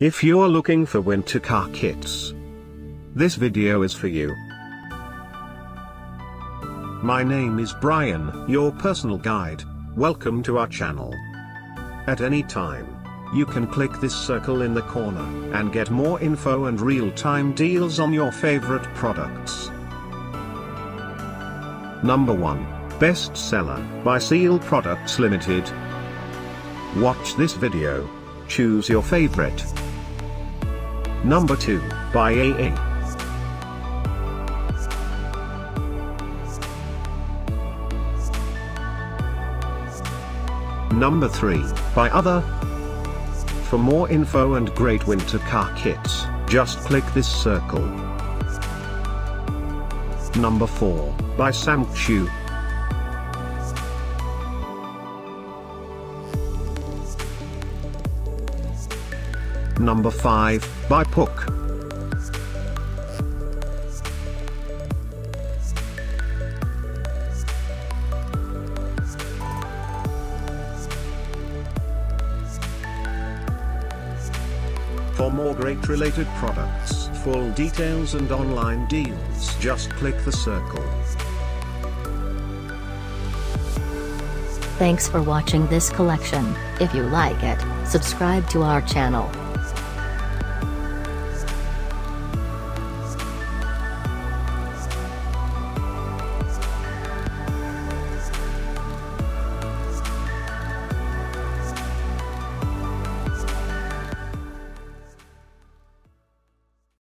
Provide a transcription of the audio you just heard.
If you're looking for winter car kits, this video is for you. My name is Brian, your personal guide. Welcome to our channel. At any time, you can click this circle in the corner and get more info and real-time deals on your favorite products. Number 1. Bestseller by Seal Products Limited. Watch this video. Choose your favorite. Number 2, by AA. Number 3, by Other. For more info and great winter car kits, just click this circle. Number 4, by Samxu. Number 5, by PUQU. For more great related products, full details and online deals, just click the circle. Thanks for watching this collection. If you like it, subscribe to our channel.